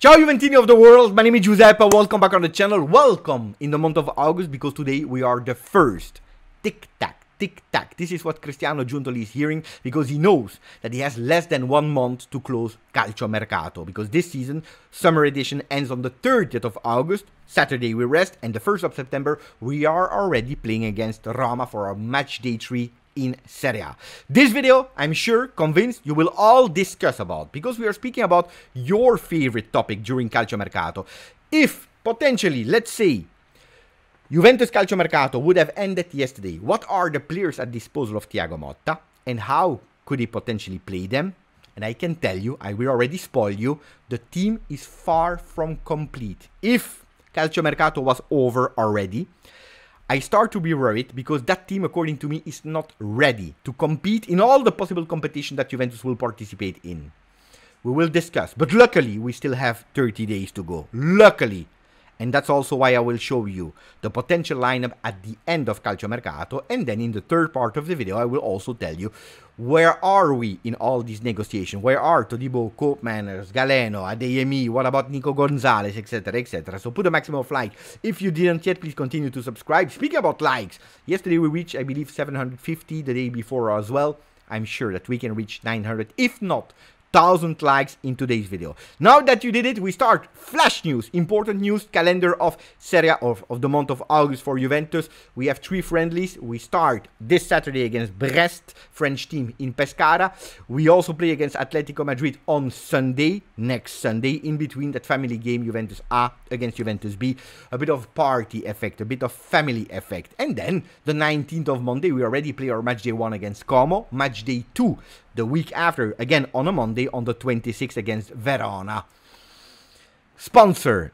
Ciao Juventini of the world, my name is Giuseppe, welcome back on the channel, welcome in the month of August because today we are the first. Tic-tac, tic-tac, this is what Cristiano Giuntoli is hearing because he knows that he has less than 1 month to close Calcio Mercato because this season, summer edition ends on the 30th of August, Saturday we rest and the 1st of September we are already playing against Roma for our match day 3 in Serie A. This video, I'm sure, convinced you will all discuss about, because we are speaking about your favorite topic during Calcio Mercato. If, potentially, let's say, Juventus Calcio Mercato would have ended yesterday, what are the players at disposal of Thiago Motta, and how could he potentially play them? And I can tell you, I will already spoil you, the team is far from complete. If Calcio Mercato was over already, I start to be worried because that team, according to me, is not ready to compete in all the possible competition that Juventus will participate in. We will discuss, but luckily we still have 30 days to go. Luckily. And that's also why I will show you the potential lineup at the end of Calcio Mercato, and then in the third part of the video I will also tell you where are we in all these negotiations, where are Todibo, Koopmeiners, Galeno, Adeyemi, what about Nico Gonzalez, etc, etc. So put a maximum of like. If you didn't yet, please continue to subscribe. Speaking about likes, yesterday we reached, I believe, 750, the day before as well. I'm sure that we can reach 900, if not 1,000 likes in today's video. Now that you did it, we start flash news, important news, calendar of Serie A of the month of August for Juventus. We have 3 friendlies. We start this Saturday against Brest, French team in Pescara. We also play against Atletico Madrid on Sunday, next Sunday, in between that family game Juventus A against Juventus B. A bit of party effect, a bit of family effect. And then the 19th of Monday, we already play our match day 1 against Como, match day 2 the week after, again on a Monday, on the 26th against Verona. Sponsor.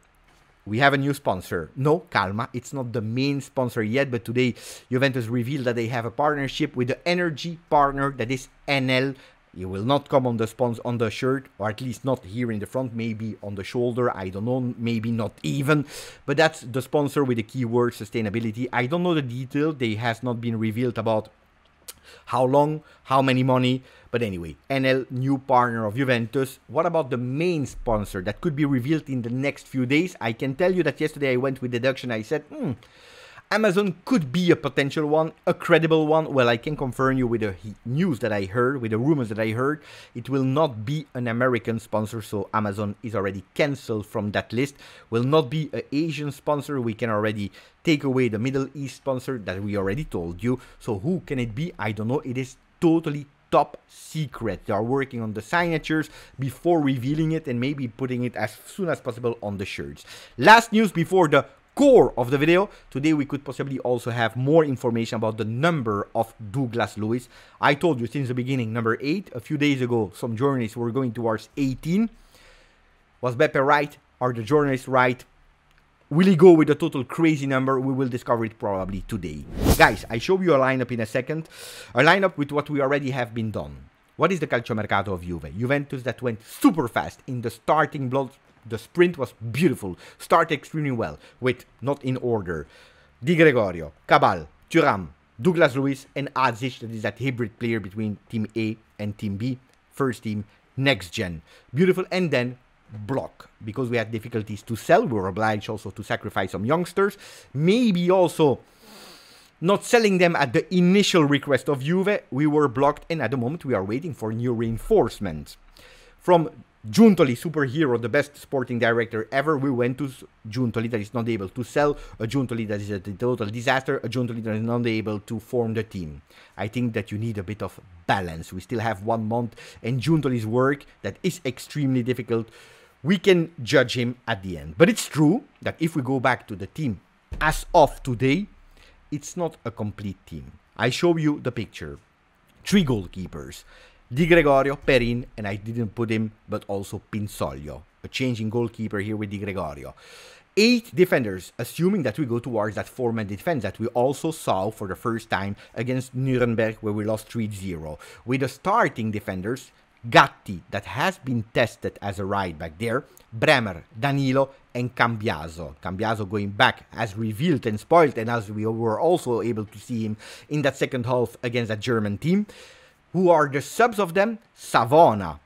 We have a new sponsor. No, calma, it's not the main sponsor yet, but today Juventus revealed that they have a partnership with the energy partner that is NL. You will not come on the sponsor on the shirt, or at least not here in the front, maybe on the shoulder, I don't know, maybe not even. But that's the sponsor with the keyword sustainability. I don't know the detail, they has not been revealed about how long, how many money, but anyway, NL, new partner of Juventus. What about the main sponsor that could be revealed in the next few days? I can tell you that yesterday I went with deduction. I said, Amazon could be a potential one, a credible one. Well, I can confirm you with the news that I heard, with the rumors that I heard. It will not be an American sponsor, so Amazon is already cancelled from that list. Will not be an Asian sponsor. We can already take away the Middle East sponsor that we already told you. So who can it be? I don't know. It is totally top secret. They are working on the signatures before revealing it and maybe putting it as soon as possible on the shirts. Last news before the core of the video. Today we could possibly also have more information about the number of Douglas Luiz. I told you since the beginning, number 8. A few days ago, some journalists were going towards 18. Was Beppe right? Are the journalists right? Will he go with a total crazy number? We will discover it probably today. Guys, I show you a lineup in a second. A lineup with what we already have been done. What is the Calcio Mercato of Juve? Juventus that went super fast in the starting block. The sprint was beautiful, started extremely well, with, not in order, Di Gregorio, Cabal, Thuram, Douglas Luiz, and Azic, that is that hybrid player between Team A and Team B, first team, next gen. Beautiful, and then block, because we had difficulties to sell, we were obliged also to sacrifice some youngsters, maybe also not selling them at the initial request of Juve, we were blocked, and at the moment we are waiting for new reinforcements. From Giuntoli, superhero, the best sporting director ever, we went to Giuntoli that is not able to sell, a Giuntoli that is a total disaster, a Giuntoli that is not able to form the team. I think that you need a bit of balance. We still have 1 month, and Giuntoli's work, that is extremely difficult, we can judge him at the end. But it's true that if we go back to the team as of today, it's not a complete team. I show you the picture. 3 goalkeepers. Di Gregorio, Perin, and I didn't put him, but also Pinsoglio. A change in goalkeeper here with Di Gregorio. 8 defenders, assuming that we go towards that 4-man defense that we also saw for the first time against Nuremberg, where we lost 3-0. With the starting defenders, Gatti, that has been tested as a right back there, Bremer, Danilo, and Cambiaso. Cambiaso going back as revealed and spoiled, and as we were also able to see him in that second half against that German team. Who are the subs of them? Savona,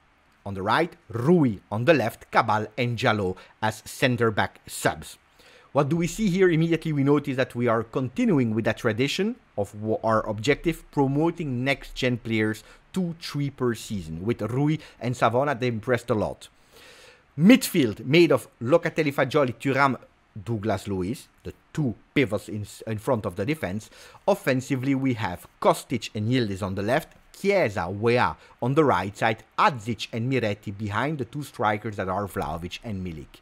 on the right, Rui on the left, Cabal and Jalot as center-back subs. What do we see here? Immediately we notice that we are continuing with that tradition of our objective, promoting next-gen players 2-3 per season. With Rui and Savona, they impressed a lot. Midfield made of Locatelli, Fagioli, Thuram, Douglas Luiz, the two pivots in front of the defense. Offensively, we have Kostic and Yildiz on the left, Chiesa, Weah on the right side, Adzic and Miretti behind the two strikers that are Vlahovic and Milik.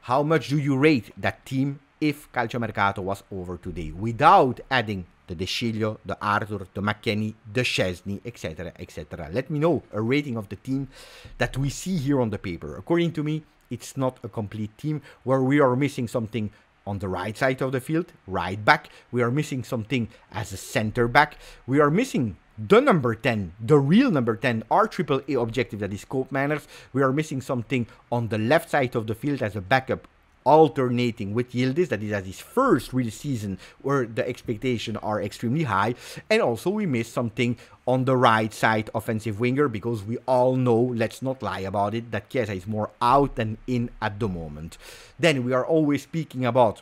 How much do you rate that team if Calciomercato was over today, without adding the De Sciglio, the Arthur, the McKennie, the Szczesny, etc., etc.? Let me know a rating of the team that we see here on the paper. According to me, it's not a complete team, where we are missing something on the right side of the field, right back. We are missing something as a center back. We are missing the number 10, the real number 10, our AAA objective, that is Cope Manners. We are missing something on the left side of the field as a backup, alternating with Yildiz, that is as his first real season, where the expectations are extremely high. And also we miss something on the right side offensive winger, because we all know, let's not lie about it, that Chiesa is more out than in at the moment. Then we are always speaking about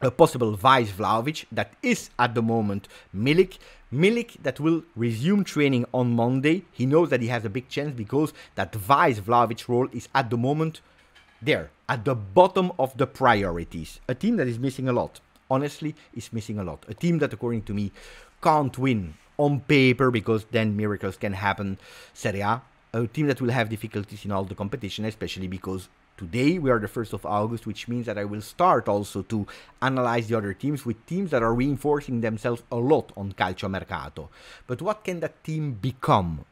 a possible vice Vlahovic, that is at the moment Milik. Milik that will resume training on Monday. He knows that he has a big chance, because that vice Vlahovic role is at the moment there, at the bottom of the priorities. A team that is missing a lot, honestly, is missing a lot. A team that, according to me, can't win on paper, because then miracles can happen, Serie A. A team that will have difficulties in all the competition, especially because today we are the 1st of August, which means that I will start also to analyze the other teams, with teams that are reinforcing themselves a lot on Calciomercato. But what can that team become?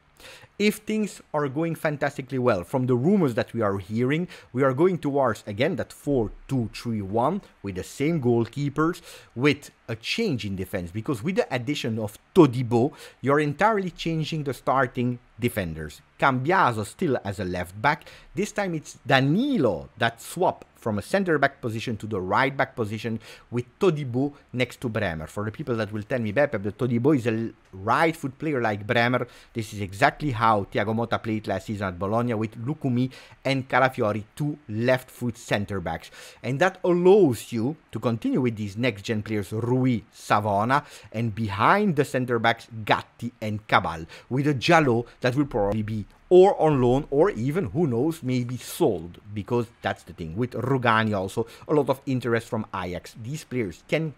If things are going fantastically well, from the rumors that we are hearing, we are going towards, again, that 4-2-3-1 with the same goalkeepers, with a change in defense, because with the addition of Todibo, you're entirely changing the starting defenders. Cambiaso still as a left back. This time it's Danilo that swap from a center back position to the right back position, with Todibo next to Bremer. For the people that will tell me, Beppe, the Todibo is a right foot player like Bremer, this is exactly how Thiago Motta played last season at Bologna, with Lucumi and Calafiori, two left foot center backs. And that allows you to continue with these next gen players, Rui, Savona, and behind the center backs, Gatti and Cabal, with a Jalot that will probably be or on loan, or even, who knows, maybe sold, because that's the thing. With Rugani also, a lot of interest from Ajax. These players can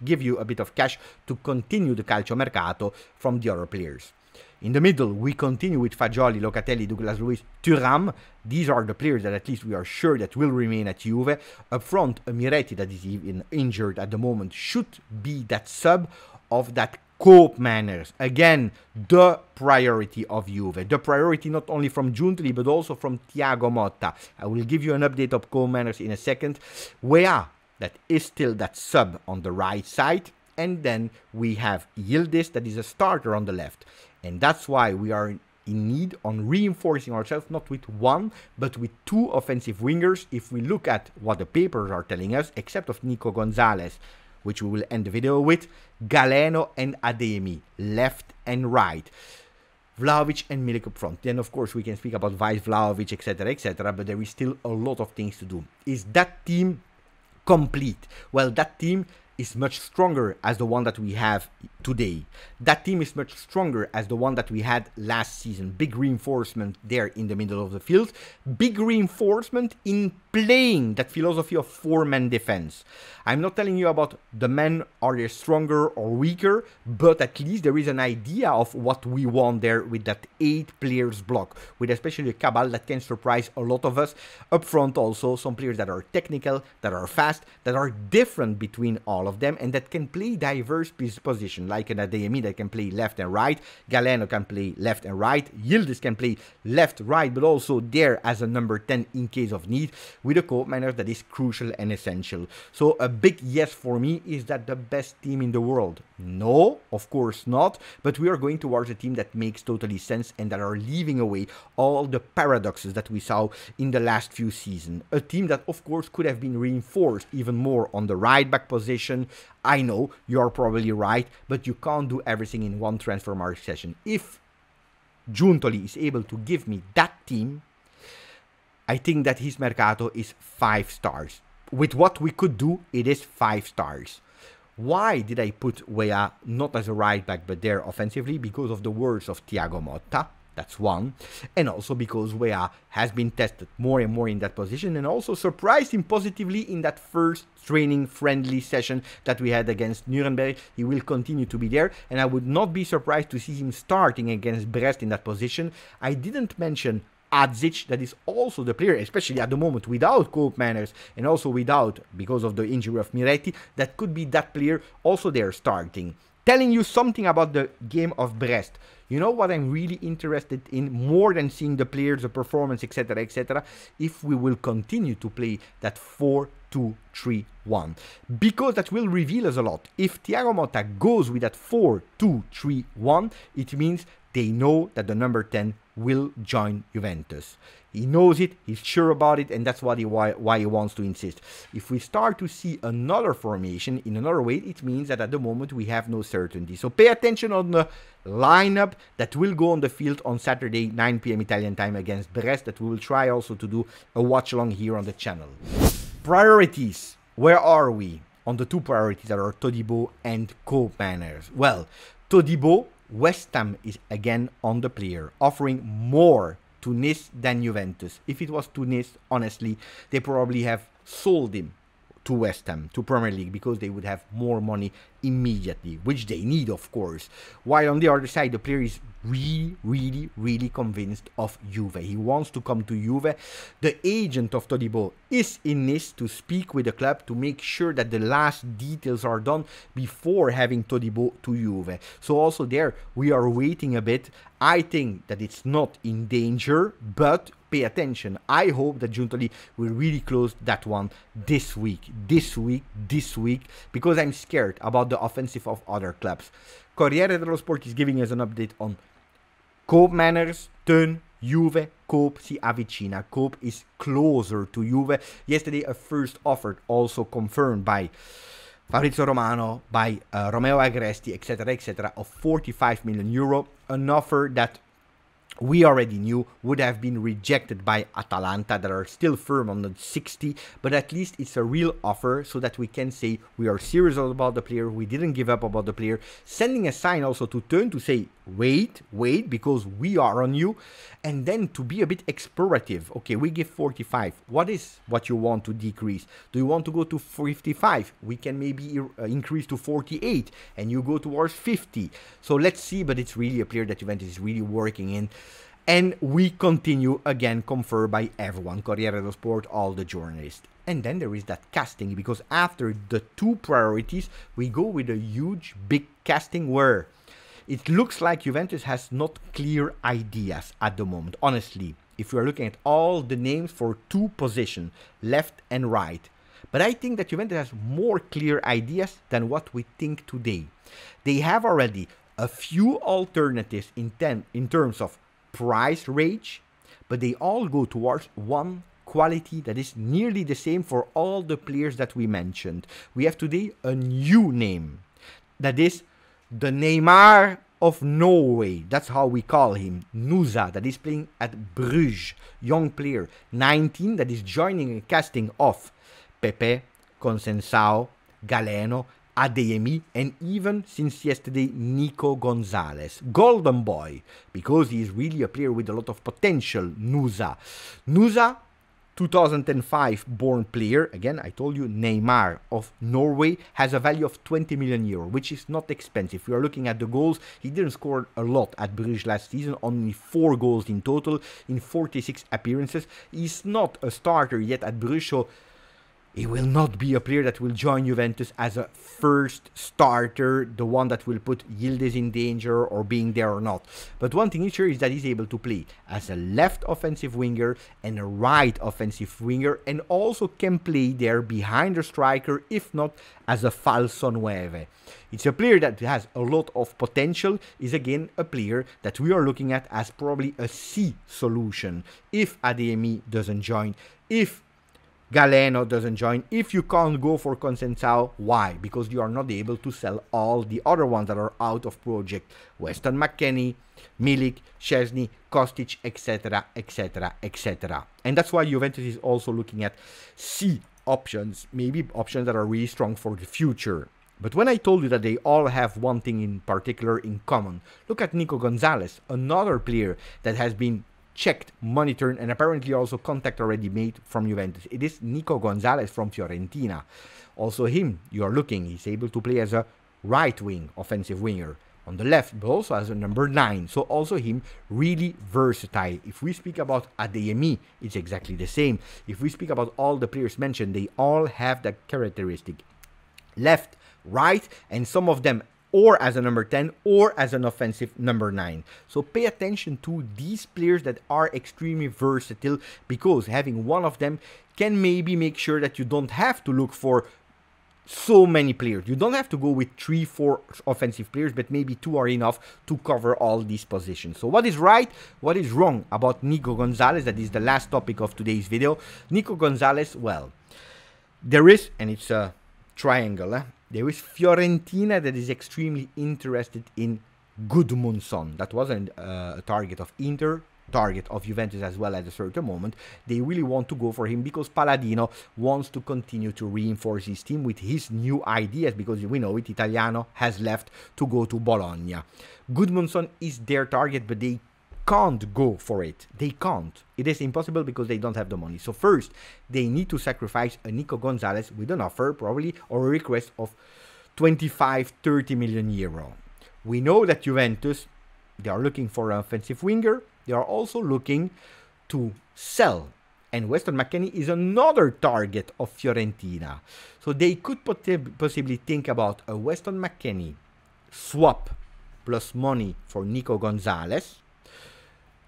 give you a bit of cash to continue the Calciomercato from the other players. In the middle, we continue with Fagioli, Locatelli, Douglas Luiz, Thuram. These are the players that at least we are sure that will remain at Juve. Up front, a Miretti that is even injured at the moment should be that sub of that Cope Manners. Again, the priority of Juve. The priority not only from Giuntoli, but also from Thiago Motta. I will give you an update of Cope Manners in a second. Weah, that is still that sub on the right side. And then we have Yildiz, that is a starter on the left. And that's why we are in need on reinforcing ourselves, not with one, but with two offensive wingers. If we look at what the papers are telling us, except of Nico Gonzalez, which we will end the video with, Galeno and Ademi, left and right. Vlahovic and Milik up front. Then, of course, we can speak about Vice Vlahovic, etc., etc., but there is still a lot of things to do. Is that team complete? Well, that team is much stronger as the one that we have today. That team is much stronger as the one that we had last season. Big reinforcement there in the middle of the field. Big reinforcement in playing that philosophy of four-man defense. I'm not telling you about the men, are they stronger or weaker, but at least there is an idea of what we want there with that 8 players block, with especially a Cabal that can surprise a lot of us. Up front also, some players that are technical, that are fast, that are different between all of them, and that can play diverse positions, like an Adeyemi that can play left and right, Galeno can play left and right, Yildiz can play left, right, but also there as a number 10 in case of need, with a Cope Manners that is crucial and essential. So a big yes for me. Is that the best team in the world? No, of course not, but we are going towards a team that makes totally sense and that are leaving away all the paradoxes that we saw in the last few seasons. A team that, of course, could have been reinforced even more on the right back position. I know, you're probably right, but you can't do everything in one transfer market session. If Giuntoli is able to give me that team, I think that his Mercato is 5 stars. With what we could do, it is 5 stars. Why did I put Weah not as a right back but there offensively? Because of the words of Thiago Motta. That's one. And also because Weah has been tested more and more in that position and also surprised him positively in that first training friendly session that we had against Nuremberg. He will continue to be there and I would not be surprised to see him starting against Brest in that position. I didn't mention Adzic, that is also the player, especially at the moment without Cope Manners and also without, because of the injury of Miretti, that could be that player also there starting. Telling you something about the game of Brest. You know what I'm really interested in, more than seeing the players, the performance, etc., etc., if we will continue to play that 4-2-3-1. Because that will reveal us a lot. If Thiago Motta goes with that 4-2-3-1, it means they know that the number 10 will join Juventus. He knows it, he's sure about it, and that's why he wants to insist. If we start to see another formation in another way, it means that at the moment we have no certainty. So pay attention on the lineup that will go on the field on Saturday, 9 p.m. Italian time against Brest, that we will try also to do a watch-along here on the channel. Priorities. Where are we on the two priorities that are Todibo and Cope Manners? Well, Todibo, West Ham is again on the player, offering more to Nice than Juventus. If it was to Nice, honestly, they probably have sold him to West Ham, to Premier League, because they would have more money immediately, which they need, of course. While on the other side, the player is really convinced of Juve. He wants to come to Juve. The agent of Todibo is in Nice to speak with the club to make sure that the last details are done before having Todibo to Juve. So also there, we are waiting a bit. I think that it's not in danger, but pay attention. I hope that Giuntoli will really close that one this week, because I'm scared about the offensive of other clubs. Corriere dello Sport is giving us an update on Cope Manners, Teun, Juve, Cope si avvicina. Cope is closer to Juve. Yesterday, a first offer also confirmed by Fabrizio Romano, by Romeo Agresti, etc., of 45 million euro. An offer that we already knew would have been rejected by Atalanta, that are still firm on the 60, but at least it's a real offer so that we can say we are serious about the player, we didn't give up about the player, sending a sign also to Teun to say wait, because we are on you, and then to be a bit explorative. Okay, we give 45. What is what you want to decrease? Do you want to go to 55? We can maybe increase to 48 and you go towards 50. So let's see, but it's really a player that Juventus is really working in. And we continue, again, confirmed by everyone, Corriere dello Sport, all the journalists. And then there is that casting, because after the two priorities, we go with a huge, big casting where it looks like Juventus has not clear ideas at the moment, honestly. If we are looking at all the names for two positions, left and right. But I think that Juventus has more clear ideas than what we think today. They have already a few alternatives in terms of price range, but they all go towards one quality that is nearly the same for all the players that we mentioned. We have today a new name, that is the Neymar of Norway. That's how we call him. Nusa, that is playing at Bruges, young player, 19, that is joining a casting of Pepe, Consensao, Galeno, Adeyemi, and even since yesterday Nico Gonzalez. Golden boy, because he is really a player with a lot of potential. Nusa, 2005 born player. Again, I told you, Neymar of Norway, has a value of 20 million euro, which is not expensive. We are looking at the goals. He didn't score a lot at Bruges last season, only 4 goals in total in 46 appearances. He's not a starter yet at Bruges, so he will not be a player that will join Juventus as a first starter, the one that will put Yildiz in danger or being there or not. But one thing is sure is that he's able to play as a left offensive winger and a right offensive winger, and also can play there behind the striker, if not as a falso 9. It's a player that has a lot of potential, is again a player that we are looking at as probably a C solution if Adeyemi doesn't join, if Galeno doesn't join. If you can't go for Consensao, why? Because you are not able to sell all the other ones that are out of project. Weston McKennie, Milik, Szczesny, Kostic, etc, etc, etc. And that's why Juventus is also looking at C options, maybe options that are really strong for the future. But when I told you that they all have one thing in particular in common, look at Nico Gonzalez, another player that has been checked, monitored, and apparently also contact already made from Juventus. It is Nico Gonzalez from Fiorentina. Also him, you are looking, he's able to play as a right wing, offensive winger on the left, but also as a number 9. So also him, really versatile. If we speak about Adeyemi, it's exactly the same. If we speak about all the players mentioned, they all have that characteristic. Left, right, and some of them or as a number 10 or as an offensive number 9. So pay attention to these players that are extremely versatile, because having one of them can maybe make sure that you don't have to look for so many players. You don't have to go with 3-4 offensive players, but maybe 2 are enough to cover all these positions. So what is right, what is wrong about Nico Gonzalez? That is the last topic of today's video. Nico Gonzalez, well, there is, and it's a triangle, there is Fiorentina that is extremely interested in Gudmundsson. That wasn't a target of Inter, target of Juventus as well at a certain moment. They really want to go for him because Palladino wants to continue to reinforce his team with his new ideas, because we know it, Italiano has left to go to Bologna. Gudmundsson is their target, but they can't go for it. They can't. It is impossible because they don't have the money. So first, they need to sacrifice a Nico Gonzalez with an offer, probably, or a request of 25-30 million euro. We know that Juventus, they are looking for an offensive winger. They are also looking to sell. And Weston McKennie is another target of Fiorentina. So they could possibly think about a Weston McKennie swap plus money for Nico Gonzalez.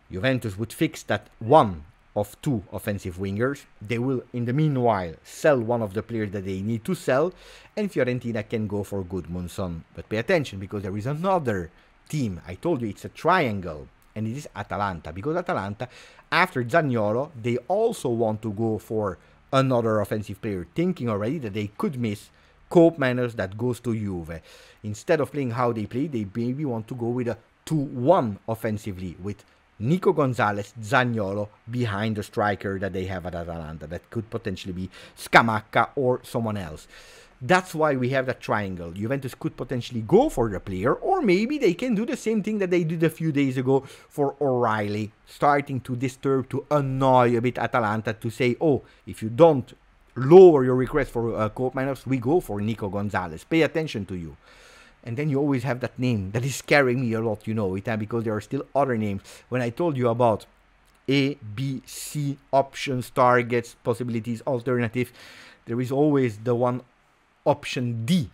Juventus would fix that one of 2 offensive wingers. They will, in the meanwhile, sell one of the players that they need to sell, and Fiorentina can go for Gudmundsson. But pay attention, because there is another team. I told you it's a triangle, and it is Atalanta, because Atalanta, after Zaniolo, they also want to go for another offensive player, thinking already that they could miss Koopmeiners that goes to Juve. Instead of playing how they play, they maybe want to go with a 2-1 offensively, with Nico Gonzalez, Zaniolo behind the striker that they have at Atalanta. That could potentially be Scamacca or someone else. That's why we have that triangle. Juventus could potentially go for the player, or maybe they can do the same thing that they did a few days ago for O'Reilly, starting to disturb, to annoy a bit Atalanta, to say, oh, if you don't lower your request for Koopmeiners, we go for Nico Gonzalez. Pay attention to you. And then you always have that name that is scaring me a lot, you know it, because there are still other names. When I told you about A, B, C, options, targets, possibilities, alternative, there is always the one option D,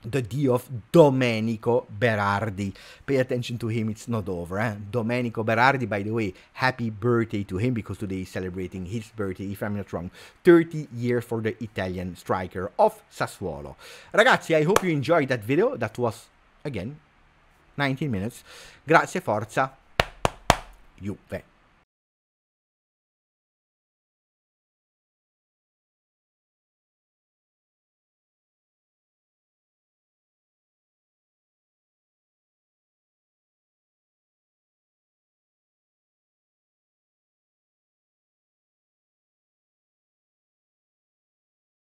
the D of Domenico Berardi. Pay attention to him, it's not over. Domenico Berardi, by the way, happy birthday to him, because today is celebrating his birthday, if I'm not wrong. 30 years for the Italian striker of Sassuolo. Ragazzi, I hope you enjoyed that video. That was, again, 19 minutes. Grazie, forza, Juve.